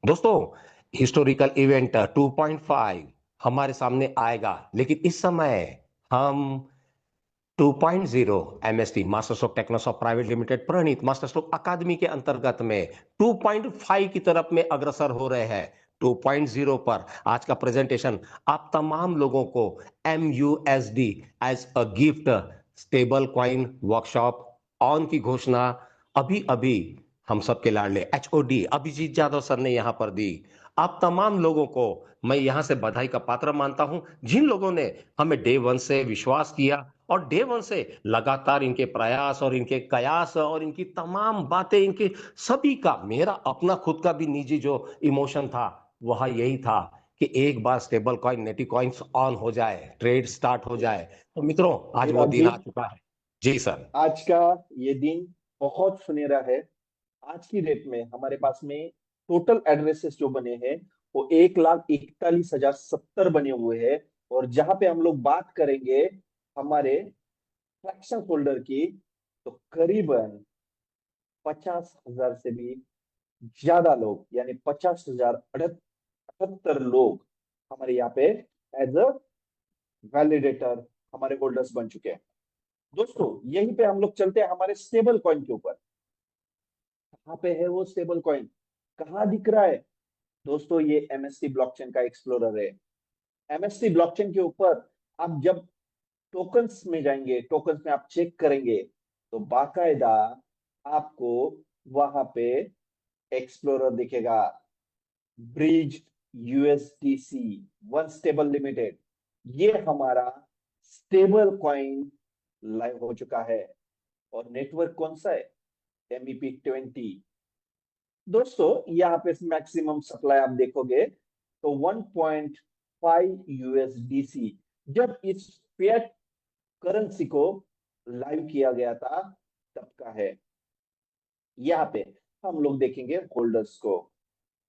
दोस्तों, historical event 2.5 हमारे सामने आएगा, लेकिन इस समय हम 2.0 MST masters of Technosoft private limited प्रणीत मास्टर स्ट्रोक अकादमी के अंतर्गत में 2.5 की तरफ में अग्रसर हो रहे हैं। 2.0 पर आज का प्रेजेंटेशन आप तमाम लोगों को MUSD as a gift stable coin workshop on की घोषणा अभी अभी हम सबके लाडले HOD अभिजीत यादव सर ने यहां पर दी। आप तमाम लोगों को मैं यहां से बधाई का पात्र मानता हूं, जिन लोगों ने हमें डे वन से विश्वास किया और डे वन से लगातार इनके प्रयास और इनके कयास और इनकी तमाम बातें, इनके सभी का मेरा अपना खुद का भी निजी जो इमोशन था वह यही था कि एक बार stable coin Neti coins on हो जाए, ट्रेड स्टार्ट हो जाए। तो मित्रों, आज वो अनुराग दिन जी, आ चुका है। जी सर। आज का ये दिन बहुत सुनहरा है। आज की डेट में हमारे पास में टोटल एड्रेसेस जो बने हैं वो 1,41,070 बने हुए हैं। और जहां पे हम लोग बात करेंगे हमारे फ्रैक्शन फोल्डर की, तो करीबन 50,000 से भी ज्यादा लोग, यानी 50,078 लोग हमारे यहाँ पे एज अ वैलिडेटर हमारे होल्डर्स बन चुके हैं। दोस्तों, यहीं पे हम लोग चलते हैं हमारे स्टेबल कॉइन के ऊपर। कहाँ पे है वो स्टेबल कॉइन, कहाँ दिख रहा है? दोस्तों, ये एमएसटी ब्लॉकचेन का एक्सप्लोरर है। एमएसटी ब्लॉकचेन के ऊपर आप जब टोकन्स में जाएंगे, टोकन्स में आप चेक करेंगे, तो बाकायदा आपको वहां पे एक्सप्लोरर दिखेगा। Bridge USDC one stable limited, ये हमारा स्टेबल कॉइन लाइव हो चुका है। और नेटवर्क कौन सा है? MEP20। दोस्तों, यहाँ पे मैक्सिमम सप्लाई आप देखोगे तो 1.5 USDC, जब इस फिएट करेंसी को लाइव किया गया था तब का है। यहाँ पे हम लोग देखेंगे होल्डर्स को।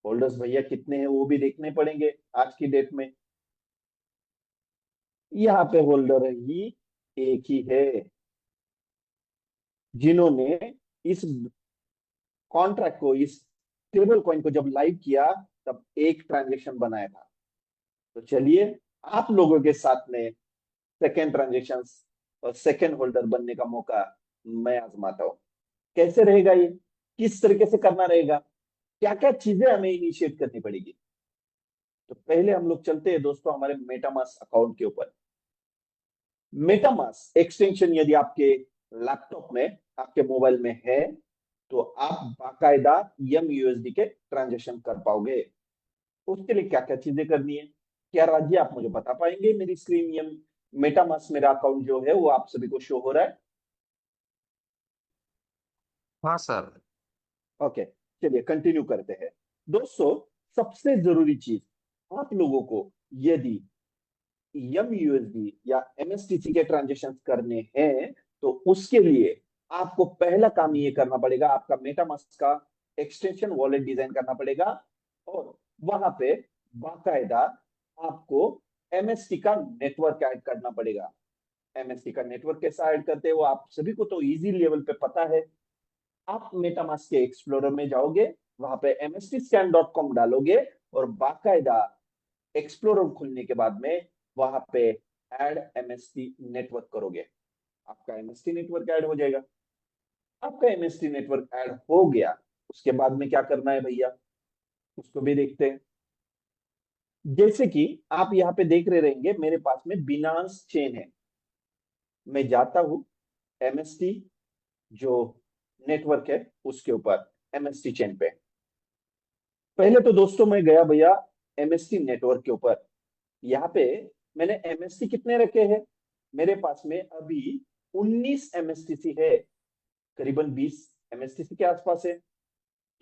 होल्डर्स भैया कितने हैं वो भी देखने पड़ेंगे आज की डेट में। यहाँ पे होल्डर ही एक ही है, जिन्होंने इस कॉन्ट्रैक्ट को, इस स्टेबल कॉइन को जब लाइव किया तब एक ट्रांजेक्शन बनाया था। तो चलिए, आप लोगों के साथ में सेकेंड ट्रांजेक्शन और सेकेंड होल्डर बनने का मौका मैं आजमाता हूँ। कैसे रहेगा ये, किस तरीके से करना रहेगा, क्या क्या चीजें हमें इनिशिएट करनी पड़ेगी? तो पहले हम लोग चलते हैं दोस्तों हमारे मेटामास्क अकाउंट के ऊपर। मेटामास्क एक्सटेंशन यदि आपके लैपटॉप में, आपके मोबाइल में है, तो आप बाकायदा MUSD के ट्रांजेक्शन कर पाओगे। उसके लिए क्या क्या चीजें करनी है, क्या राज्य आप मुझे बता पाएंगे? मेरी स्क्रीन ये मेटामास्क मेरा अकाउंट जो है वो आप सभी को शो हो रहा है? हाँ सर। ओके, चलिए कंटिन्यू करते हैं। दोस्तों, सबसे जरूरी चीज, आप लोगों को यदि MUSD या MSTC के ट्रांजेक्शन करने हैं, तो उसके लिए आपको पहला काम ये करना पड़ेगा, आपका मेटामास्क का एक्सटेंशन वॉलेट डिजाइन करना पड़ेगा। और वहां पे बाकायदा आपको MST का नेटवर्क ऐड करना पड़ेगा। MST का नेटवर्क कैसा ऐड करते हैं वो आप सभी को तो इजी लेवल पे पता है। आप मेटामास्क के एक्सप्लोरर में जाओगे, वहां पे mstscan.com डालोगे, और बाकायदा एक्सप्लोरर खुलने के बाद में वहां पे ऐड MST नेटवर्क करोगे, आपका MST नेटवर्क ऐड हो जाएगा। आपका MST नेटवर्क ऐड हो गया, उसके बाद में क्या करना है भैया, उसको भी देखते हैं। जैसे कि आप यहाँ पे देख रहे रहेंगे, मेरे पास में बिनांस चेन है। मैं जाता हूं MST जो नेटवर्क है उसके ऊपर, MST चेन पे। पहले तो दोस्तों मैं गया भैया MST नेटवर्क के ऊपर। यहाँ पे मैंने MST कितने रखे हैं? मेरे पास में अभी 19 MSTC है, करीबन 20 MSTC के आसपास है।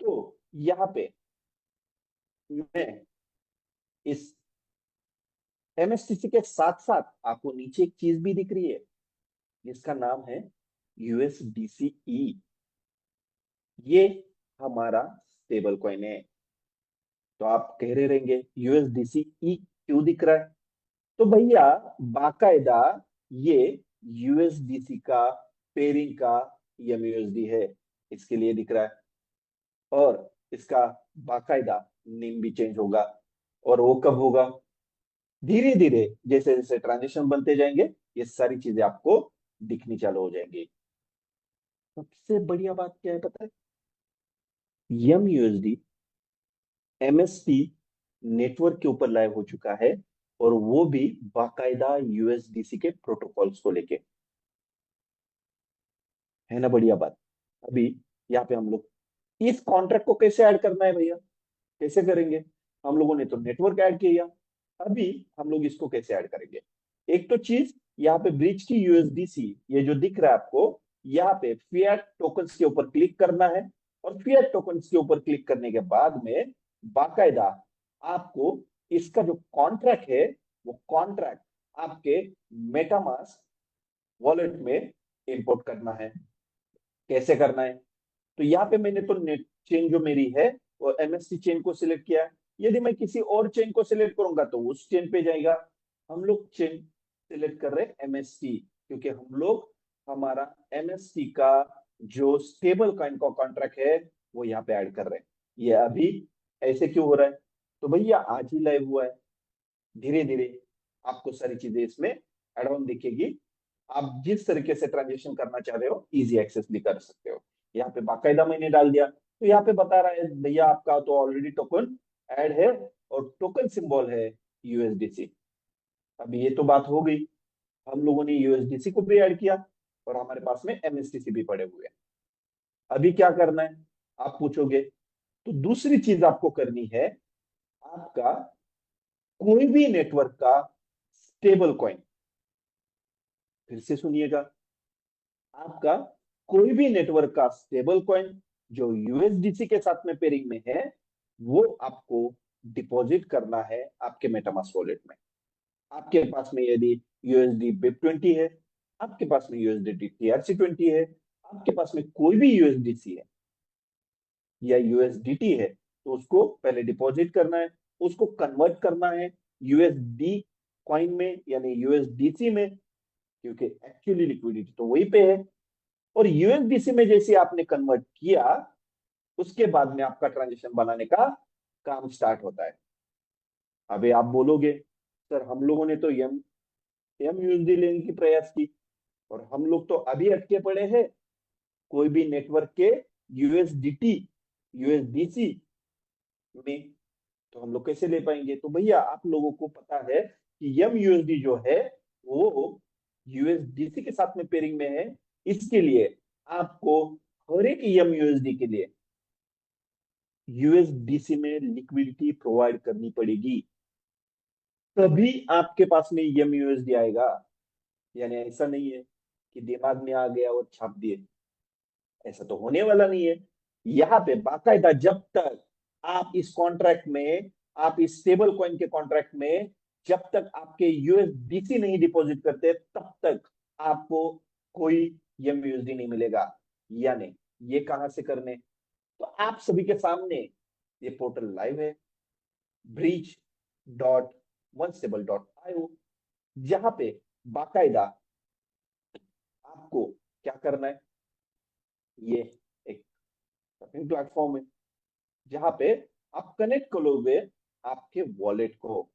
तो यहाँ पे मैं इस MSTC के साथ साथ, आपको नीचे एक चीज भी दिख रही है जिसका नाम है USDCE। ये हमारा स्टेबल कॉइन है। तो आप कह रहे रहेंगे USDCE क्यों दिख रहा है? तो भैया, बाकायदा ये USDC का पेरिंग का MUSD है, इसके लिए दिख रहा है। और इसका बाकायदा नेम भी चेंज होगा। और वो कब होगा? धीरे धीरे जैसे जैसे ट्रांजेक्शन बनते जाएंगे, ये सारी चीजें आपको दिखनी चालू हो जाएंगी। सबसे बढ़िया बात क्या है पता है? यम यूएसडी एमएसटी नेटवर्क के ऊपर लाइव हो चुका है, और वो भी बाकायदा यूएसडीसी के प्रोटोकॉल्स को लेके। है ना बढ़िया बात? अभी यहाँ पे हम लोग इस कॉन्ट्रैक्ट को कैसे ऐड करना है भैया? कैसे करेंगे? हम लोगों ने तो नेटवर्क ऐड किया, अभी हम लोग इसको कैसे ऐड करेंगे? एक तो चीज, यहाँ पे ब्रिज की यूएसडीसी ये जो दिख रहा है आपको, यहाँ पे फिएट टोकन्स के ऊपर क्लिक करना है। और फिएट टोकन्स के ऊपर क्लिक करने के बाद में बाकायदा आपको इसका जो कॉन्ट्रैक्ट है, वो कॉन्ट्रैक्ट आपके मेटामास्क वॉलेट में इंपोर्ट करना है। कैसे करना है? तो यहाँ पे मैंने तो नेट चेन जो मेरी है वो एमएससी चेन को सिलेक्ट किया है। यदि मैं किसी और चेन को सिलेक्ट करूंगा तो उस चेन पे जाएगा। हम लोग चेन सिलेक्ट कर रहे हैं एमएससी, क्योंकि हम लोग हमारा एमएससी का जो स्टेबल कॉइन का कॉन्ट्रैक्ट है वो यहाँ पे ऐड कर रहे हैं। ये अभी ऐसे क्यों हो रहा है? तो भैया आज ही लाइव हुआ है। धीरे धीरे आपको सारी चीजें इसमें एड ऑन दिखेगी। आप जिस तरीके से ट्रांजेक्शन करना चाह रहे हो इजी एक्सेस भी कर सकते हो। यहाँ पे बाकायदा मैंने डाल दिया, तो यहाँ पे बता रहा है भैया आपका तो ऑलरेडी टोकन ऐड है, और टोकन सिंबल है यूएसडीसी। अब ये तो बात हो गई, हम लोगों ने यूएसडीसी को भी ऐड किया, और हमारे पास में एमएसटीसी भी पड़े हुए हैं। अभी क्या करना है आप पूछोगे? तो दूसरी चीज आपको करनी है, आपका कोई भी नेटवर्क का स्टेबल कॉइन, फिर से सुनिएगा, आपका कोई भी नेटवर्क का स्टेबल कॉइन जो यूएसडीसी के साथ में पेयरिंग में है, वो आपको डिपॉजिट करना है आपके मेटामास्क वॉलेट में। आपके पास में यदि यूएसडी BIP20 है, आपके पास में यूएसडी TRC20 है, आपके पास में कोई भी यूएसडीसी है या यूएसडीटी है, तो उसको पहले डिपॉजिट करना है, उसको कन्वर्ट करना है यूएसडी कॉइन में यानी यूएसडीसी में, क्योंकि एक्चुअली लिक्विडिटी तो वही पे है। और यूएसडीसी में जैसे आपने कन्वर्ट किया, उसके बाद में आपका ट्रांजेक्शन बनाने का काम स्टार्ट होता है। अभी आप बोलोगे सर हम लोगों ने तो एम एम यूएसडी लेने की प्रयास की, और हम लोग तो अभी अटके पड़े हैं कोई भी नेटवर्क के यूएसडीटी यूएसडीसी में, तो हम लोग कैसे ले पाएंगे? तो भैया आप लोगों को पता है कि एम यूएसडी जो है वो यूएसडीसी के साथ में पेयरिंग में है। इसके लिए आपको हर एक एम यूएसडी के लिए यूएसडीसी में लिक्विडिटी प्रोवाइड करनी पड़ेगी, तभी आपके पास में यूएसडी आएगा। यानी ऐसा नहीं है कि दिमाग में आ गया और छाप दिए, ऐसा तो होने वाला नहीं है। यहाँ पे बाकायदा जब तक आप इस कॉन्ट्रैक्ट में, आप इस स्टेबल कॉइन के कॉन्ट्रैक्ट में जब तक आपके यूएसडीसी नहीं डिपॉजिट करते, तब तक आपको कोई यूएसडी नहीं मिलेगा। यानी ये कहां से करने? तो आप सभी के सामने ये पोर्टल लाइव है, bridge.onestable.io, जहां पे बाकायदा आपको क्या करना है, ये एक प्लेटफॉर्म है जहां पे आप कनेक्ट करोगे आपके वॉलेट को।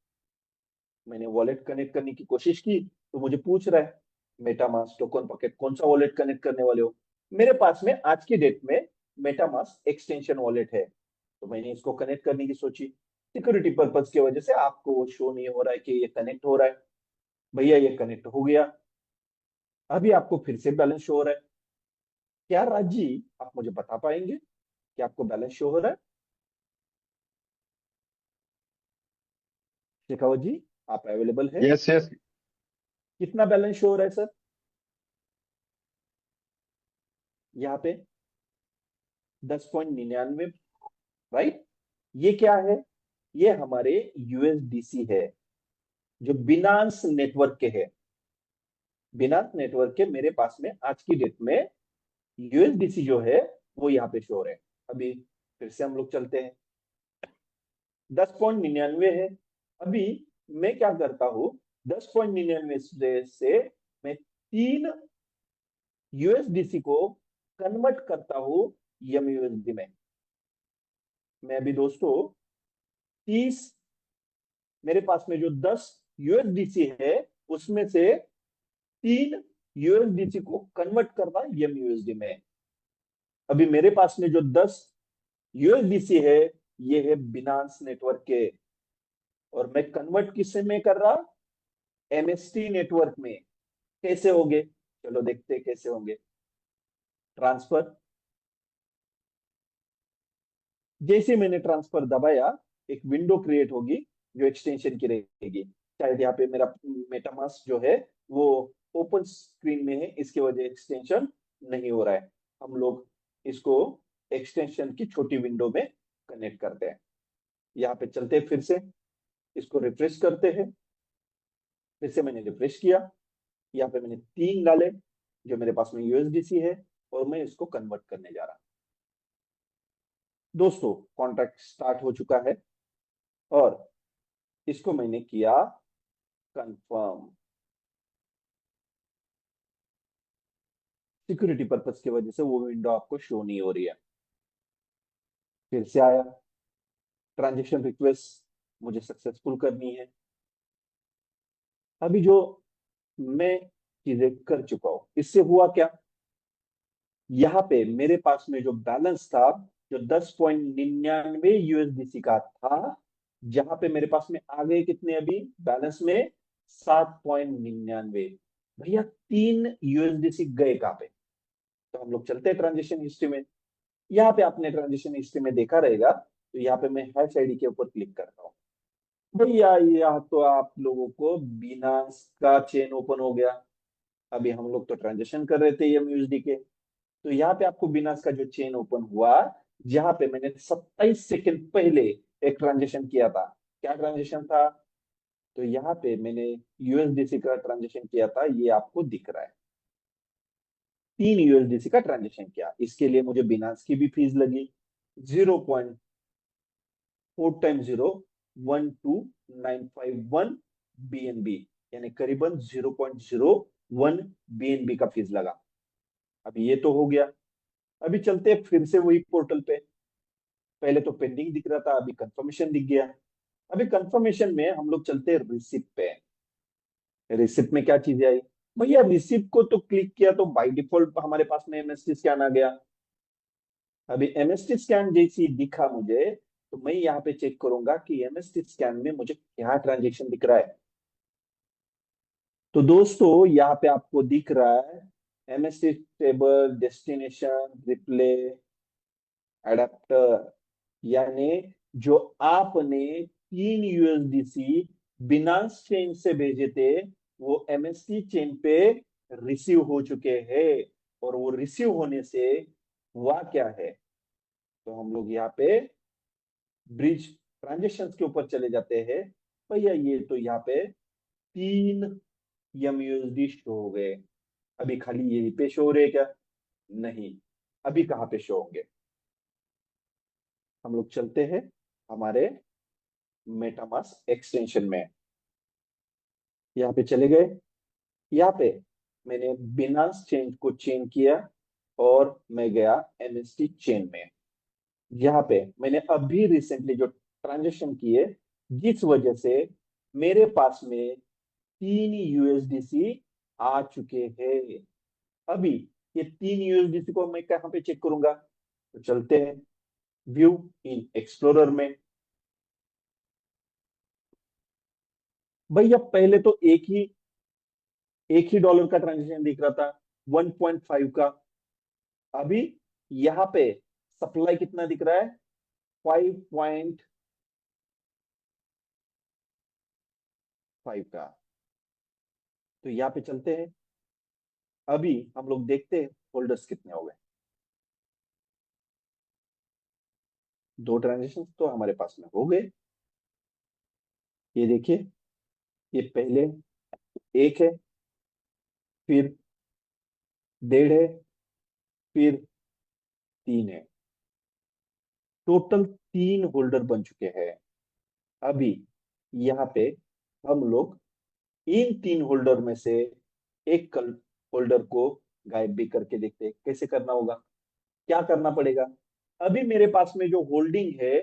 मैंने वॉलेट कनेक्ट करने की कोशिश की, तो मुझे पूछ रहा है मेटामास्क टोकन पॉकेट कौन सा वॉलेट कनेक्ट करने वाले हो? मेरे पास में आज की डेट में मेटामास्क एक्सटेंशन वॉलेट है, तो मैंने इसको कनेक्ट करने की सोची। सिक्योरिटी पर्पज की वजह से आपको वो शो नहीं हो रहा है कि ये कनेक्ट हो रहा है। भैया ये कनेक्ट हो गया, अभी आपको फिर से बैलेंस शो हो रहा है। क्या राजी आप मुझे बता पाएंगे कि आपको बैलेंस शो हो रहा है? शेखावत जी, आप अवेलेबल है? Yes yes. कितना बैलेंस शो हो रहा है सर यहाँ पे? 10.99, राइट? ये क्या है? ये हमारे यूएसडीसी है जो बिनांस नेटवर्क के है। बिनांस नेटवर्क के मेरे पास में आज की डेट में यूएसडीसी जो है वो यहाँ पे शो हो रहे हैं। अभी फिर से हम लोग चलते हैं, 10.99 है। अभी मैं क्या करता हूँ, 10.99 से मैं 3 यूएसडीसी को कन्वर्ट करता हूँ यम यूएसडी में। मैं अभी दोस्तों 30, मेरे पास में जो 10 यूएसडीसी है उसमें से 3 यूएसडीसी को कन्वर्ट करना एम यूएसडी में। अभी मेरे पास में जो 10 यूएसडीसी है ये है बिनांस नेटवर्क के, और मैं कन्वर्ट किससे में कर रहा, एमएसटी नेटवर्क में। कैसे होंगे, चलो देखते हैं कैसे होंगे। ट्रांसफर, जैसे मैंने ट्रांसफर दबाया एक विंडो क्रिएट होगी जो एक्सटेंशन की रहेगी। शायद यहाँ पे मेरा मेटामास्क जो है वो ओपन स्क्रीन में है, इसकी वजह एक्सटेंशन नहीं हो रहा है। हम लोग इसको एक्सटेंशन की छोटी विंडो में कनेक्ट करते हैं। यहाँ पे चलते हैं, फिर से इसको रिफ्रेश करते हैं। फिर से मैंने रिफ्रेश किया, यहाँ पे मैंने 3 डाले जो मेरे पास में यूएसडीसी है, और मैं इसको कन्वर्ट करने जा रहा हूं। दोस्तों कॉन्ट्रैक्ट स्टार्ट हो चुका है और इसको मैंने किया कंफर्म। सिक्योरिटी पर्पस की वजह से वो विंडो आपको शो नहीं हो रही है। फिर से आया, ट्रांजेक्शन रिक्वेस्ट मुझे सक्सेसफुल करनी है। अभी जो मैं चीजें कर चुका हूं, इससे हुआ क्या, यहाँ पे मेरे पास में जो बैलेंस था जो 10.99 यूएसडीसी का था, जहां पे मेरे पास में आ गए कितने अभी बैलेंस में, 7.99। भैया 3 यूएसडीसी गए कहाँ पे। तो हम लोग चलते हैं ट्रांजेक्शन हिस्ट्री में। यहाँ पे आपने ट्रांजेक्शन हिस्ट्री में देखा रहेगा, तो यहाँ पे मैं हैश आईडी के ऊपर क्लिक करता हूँ। भैया यहाँ तो आप लोगों को बिनांस का चेन ओपन हो गया। अभी हम लोग तो ट्रांजेक्शन कर रहे थे एमयूएसडी के, तो यहाँ पे आपको बिनांस का जो चेन ओपन हुआ, जहां पे मैंने 27 सेकंड पहले एक ट्रांजेक्शन किया था। क्या ट्रांजेक्शन था, तो यहाँ पे मैंने यूएसडीसी का ट्रांजेक्शन किया था, ये आपको दिख रहा है। 3 यूएसडीसी का ट्रांजेक्शन किया, इसके लिए मुझे बिनांस की भी फीस लगी 0.4 टाइम 0 12951 बीएनबी, यानी करीबन 0.01 बीएनबी का फीस लगा। अभी ये तो हो गया। अभी चलते हैं फिर से वही पोर्टल पे। पहले तो पेंडिंग दिख रहा था, अभी कंफर्मेशन दिख गया। अभी कंफर्मेशन में हम लोग चलते हैं रिसिप्ट पे। रिसिप्ट में क्या चीजें आई, भैया रिसिप्ट को तो क्लिक किया तो बाय डिफॉल्ट हमारे पास में एमएसटी स्कैन आ गया। अभी एमएसटी स्कैन जैसी दिखा मुझे, तो मैं यहाँ पे चेक करूंगा कि एमएसटी स्कैन में मुझे क्या ट्रांजेक्शन दिख रहा है। तो दोस्तों यहाँ पे आपको दिख रहा है MST table, destination, replay, adapter, यानी जो आपने 3 यूएसडीसी बिनांस चेन से भेजे थे वो एमएसटी चेन पे रिसीव हो चुके हैं। और वो रिसीव होने से हुआ क्या है, तो हम लोग यहाँ पे ब्रिज ट्रांजेक्शन्स के ऊपर चले जाते हैं। भैया ये तो यहाँ पे 3 एमयूएसडी शो हो गए। अभी खाली यही पे शो हो रहे हैं क्या, नहीं, अभी कहाँ पे शो होंगे। हम लोग चलते हैं हमारे मेटामास्क एक्सटेंशन में, यहाँ पे चले गए। यहाँ पे मैंने बिनांस चेन को चेन किया और मैं गया एमएसटी चेन में। यहाँ पे मैंने अभी रिसेंटली जो ट्रांजेक्शन किए, जिस वजह से मेरे पास में 3 यूएसडीसी आ चुके हैं। अभी ये 3 यूएसडीसी को मैं कहाँ पे चेक करूंगा, तो चलते हैं व्यू इन एक्सप्लोरर में। भैया पहले तो एक ही डॉलर का ट्रांजेक्शन दिख रहा था, 1.5 का। अभी यहाँ पे सप्लाई कितना दिख रहा है, 5.5 का। तो यहाँ पे चलते हैं, अभी हम लोग देखते हैं होल्डर्स कितने हो गए। 2 ट्रांजेक्शन तो हमारे पास में हो गए। ये देखिए, ये पहले 1 है, फिर 1.5 है, फिर 3 है। टोटल 3 होल्डर बन चुके हैं। अभी यहाँ पे हम लोग इन 3 होल्डर में से एक कल होल्डर को गायब भी करके देखते हैं। कैसे करना होगा, क्या करना पड़ेगा, अभी मेरे पास में जो होल्डिंग है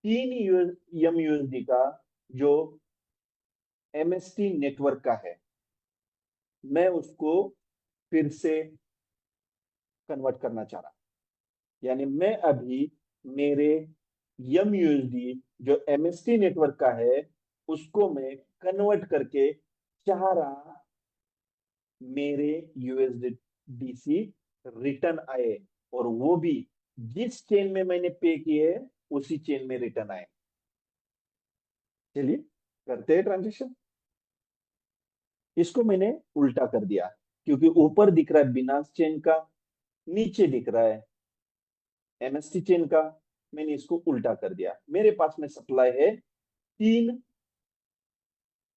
3 यूएसडी का, जो एमएसटी नेटवर्क का है, मैं उसको फिर से कन्वर्ट करना चाह रहा। यानी मैं अभी मेरे यम यूएसडी जो एमएसटी नेटवर्क का है उसको मैं कन्वर्ट करके चाह रहा मेरे यूएसडीसी रिटर्न आए, और वो भी जिस चेन में मैंने पे किए उसी चेन में रिटर्न आए। चलिए करते हैं ट्रांजेक्शन। इसको मैंने उल्टा कर दिया, क्योंकि ऊपर दिख रहा है बिनास चेन का, नीचे दिख रहा है एमएसटी चेन का। मैंने इसको उल्टा कर दिया। मेरे पास में सप्लाई है 3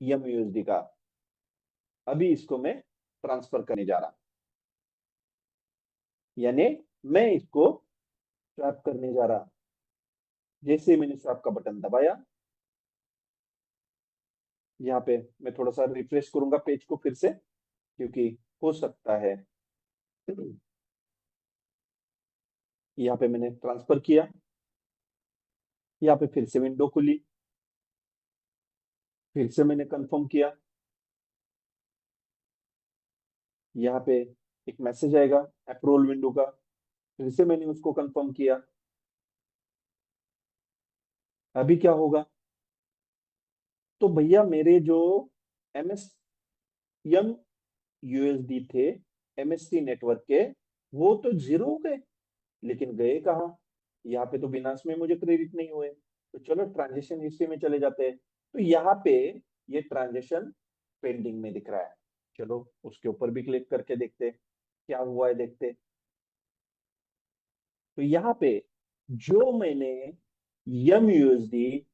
यम यूएसडी का। अभी इसको मैं ट्रांसफर करने जा रहा, यानी मैं इसको स्वैप करने जा रहा। जैसे ही मैंने स्वैप का बटन दबाया, यहाँ पे मैं थोड़ा सा रिफ्रेश करूंगा पेज को फिर से, क्योंकि हो सकता है यहाँ पे मैंने ट्रांसफर किया, यहाँ पे फिर से विंडो खुली, फिर से मैंने कंफर्म किया, यहाँ पे एक मैसेज आएगा अप्रूवल विंडो का, फिर से मैंने उसको कंफर्म किया। अभी क्या होगा? तो भैया मेरे जो एमएस यम यूएसडी थे एमएसटी नेटवर्क के, वो तो जीरो हो गए, लेकिन गए कहाँ? यहाँ पे तो बिनास में मुझे क्रेडिट नहीं हुए। तो चलो ट्रांजेक्शन हिस्ट्री में चले जाते हैं। तो यहाँ पे ये ट्रांजेक्शन पेंडिंग में दिख रहा है। चलो उसके ऊपर भी क्लिक करके देखते हैं क्या हुआ है, देखते। तो यहाँ पे जो मैंने यम यूएसडी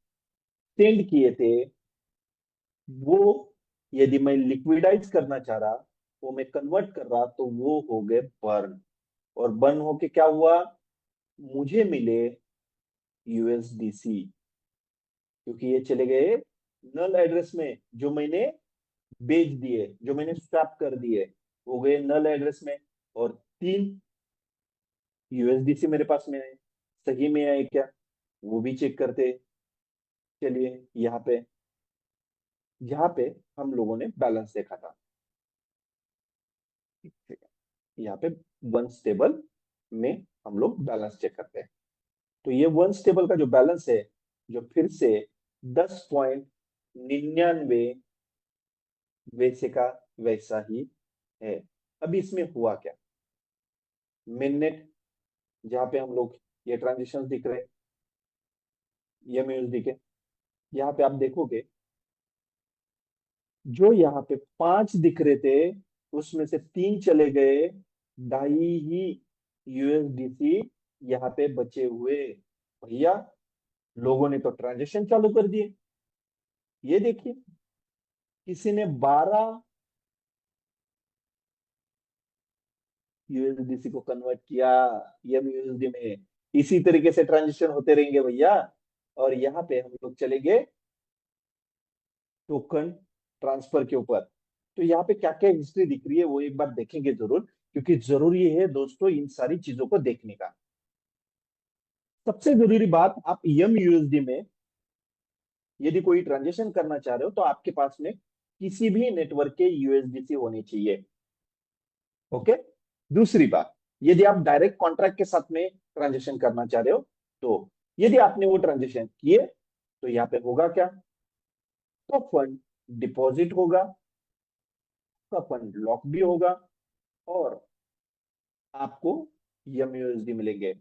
सेंड किए थे, वो यदि मैं लिक्विडाइज करना चाह रहा, वो मैं कन्वर्ट कर रहा, तो वो हो गए बर्न। और बर्न होके क्या हुआ? मुझे मिले यूएसडीसी, क्योंकि ये चले गए नल एड्रेस में जो मैंने बेच दिए, जो मैंने स्वैप कर दिए, वो गए नल एड्रेस में। और 3 यूएसडीसी मेरे पास में आए। सही में आए क्या, वो भी चेक करते। चलिए यहाँ पे हम लोगों ने बैलेंस देखा था, ठीक है। यहाँ पे वन स्टेबल में हम लोग बैलेंस चेक करते हैं। तो ये वन स्टेबल का जो बैलेंस है, जो फिर से 10.99 वैसे का वैसा ही है। अभी इसमें हुआ क्या? मिनट, जहाँ पे हम लोग ये ट्रांजेक्शन दिख रहे हैं ये यूएसडी के, यहाँ पे आप देखोगे जो यहाँ पे 5 दिख रहे थे, उसमें से 3 चले गए। 2.5 ही यूएसडीसी यहाँ पे बचे हुए। भैया लोगों ने तो ट्रांजेक्शन चालू कर दिए। ये देखिए, किसी ने 12 यूएसडीसी को कन्वर्ट किया यम यूएसडी में। इसी तरीके से ट्रांजेक्शन होते रहेंगे भैया। और यहाँ पे हम लोग चले गए टोकन ट्रांसफर के ऊपर। तो यहाँ पे क्या क्या हिस्ट्री दिख रही है वो एक बार देखेंगे जरूर, क्योंकि जरूरी है दोस्तों इन सारी चीजों को देखने का। सबसे जरूरी बात, आप यम यूएसडी में यदि कोई ट्रांजेक्शन करना चाह रहे हो तो आपके पास में किसी भी नेटवर्क के यूएसडीसी होने चाहिए। ओके। दूसरी बात, यदि आप डायरेक्ट कॉन्ट्रैक्ट के साथ में ट्रांजेक्शन करना चाह रहे हो, तो यदि आपने वो ट्रांजेक्शन किए तो यहाँ पे होगा क्या? तो फंड डिपॉजिट होगा, का फंड लॉक भी होगा, और आपको यम यूएसडी मिलेंगे।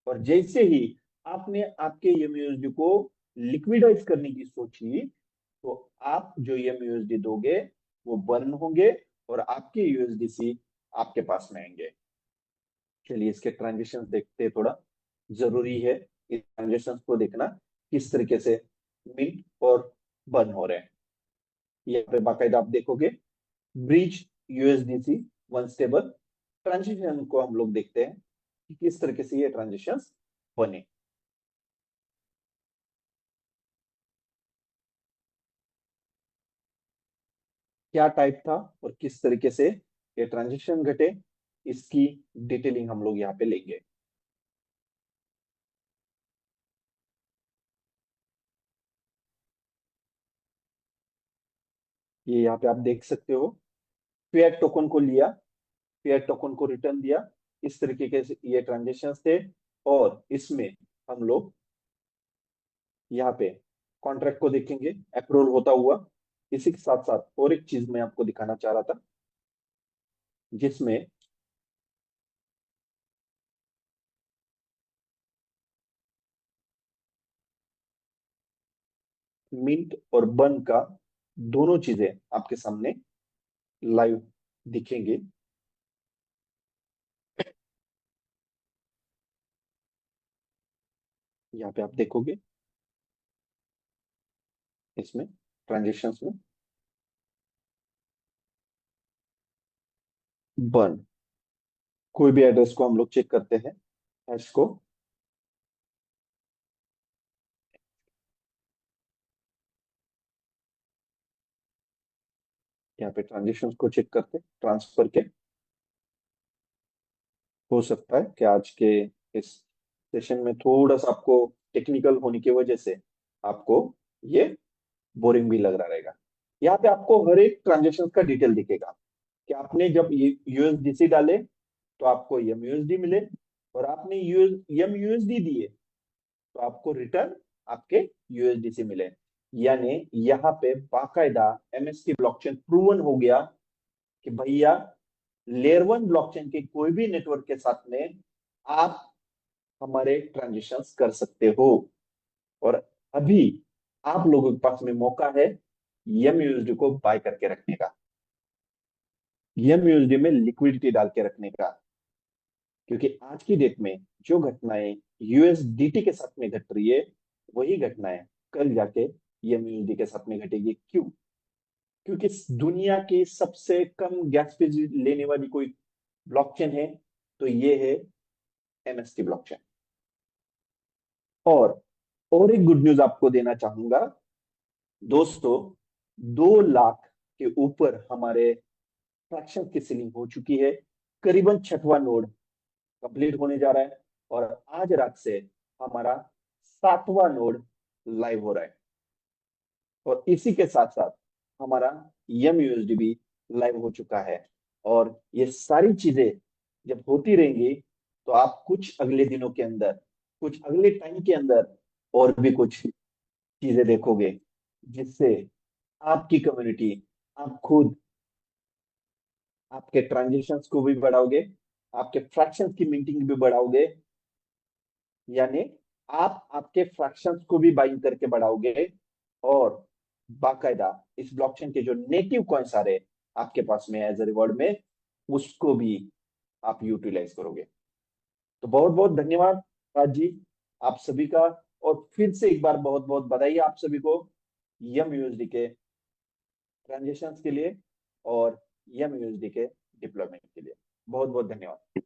और जैसे ही आपने आपके यम यूएसडी को लिक्विडाइज करने की सोची, तो आप जो यम यूएसडी दोगे वो बर्न होंगे, और आपके यूएसडीसी आपके पास में आएंगे। चलिए इसके ट्रांजेक्शन देखते हैं थोड़ा। जरूरी है इस ट्रांजेक्शन को देखना किस तरीके से मिंट और बर्न हो रहे हैं। यहाँ पे बाकायदा आप देखोगे bridge USDC one stable transaction को हम लोग देखते हैं कि किस तरीके से ये ट्रांजेक्शन बने। क्या टाइप था और किस तरीके से ये ट्रांजेक्शन घटे, इसकी डिटेलिंग हम लोग यहाँ पे लेंगे। ये यहाँ पे आप देख सकते हो, फिएट टोकन को लिया, फिएट टोकन को रिटर्न दिया, इस तरीके के ये ट्रांजेक्शन्स थे। और इसमें हम लोग यहाँ पे कॉन्ट्रैक्ट को देखेंगे अप्रूवल होता हुआ। इसी के साथ साथ और एक चीज मैं आपको दिखाना चाह रहा था, जिसमें मिंट और बर्न का दोनों चीजें आपके सामने लाइव दिखेंगे। यहाँ पे आप देखोगे इसमें ट्रांजेक्शन्स में बर्न, कोई भी एड्रेस को हम लोग चेक करते हैं, हैश को, यहाँ पे ट्रांजेक्शन्स को चेक करते हैं ट्रांसफर के। हो सकता है कि आज के इस सेशन में थोड़ा सा आपको टेक्निकल होने की वजह से आपको ये बोरिंग भी लग रहा रहेगा। यहाँ पे आपको हर एक ट्रांजेक्शन का डिटेल दिखेगा कि आपने जब ये यूएसडीसी डाले तो आपको एम यूएसडी मिले, और आपने एम यूएसडी दिए तो आपको रिटर्न आपके यूएसडीसी मिले। यानी यहाँ पे बाकायदा एमएसटी ब्लॉकचेन प्रूवन हो गया कि भैया लेयर 1 ब्लॉकचेन के कोई भी नेटवर्क के साथ में आप हमारे ट्रांजेक्शन्स कर सकते हो। और अभी आप लोगों के पास में मौका है एम यूएसडी को बाय करके रखने का, एम यूएसडी में लिक्विडिटी डाल के रखने का। क्योंकि आज की डेट में जो घटनाएं यूएसडीटी के साथ में घट रही है, वही घटनाएं कल जाके एम यूएसडी के साथ में घटेगी। क्यों? क्योंकि दुनिया की सबसे कम गैस फीस लेने वाली कोई ब्लॉकचेन है तो ये है एमएसटी ब्लॉकचेन। और एक गुड न्यूज आपको देना चाहूंगा दोस्तों, 2 लाख के ऊपर हमारे फ्रैक्शन की सीलिंग हो चुकी है। करीबन छठवां नोड कंप्लीट होने जा रहा है, और आज रात से हमारा 7वां नोड लाइव हो रहा है। और इसी के साथ साथ हमारा एम यूएसडी भी लाइव हो चुका है। और ये सारी चीजें जब होती रहेंगी तो आप कुछ अगले दिनों के अंदर, कुछ अगले टाइम के अंदर और भी कुछ चीजें देखोगे, जिससे आपकी कम्युनिटी, आप खुद आपके ट्रांजेक्शन्स को भी बढ़ाओगे, आपके फ्रैक्शंस की मिंटिंग भी बढ़ाओगे। यानी आप आपके फ्रैक्शंस को भी बाइंग करके बढ़ाओगे, और बाकायदा इस ब्लॉकचेन के जो नेटिव कॉइन्स आ रहे आपके पास में एज ए रिवॉर्ड में, उसको भी आप यूटिलाइज करोगे। तो बहुत बहुत धन्यवाद राज जी, आप सभी का। और फिर से एक बार बहुत बहुत बधाई आप सभी को यम यूएसडी के ट्रांजेक्शन्स के लिए और यम यूएसडी के डिप्लॉयमेंट के लिए। बहुत बहुत धन्यवाद।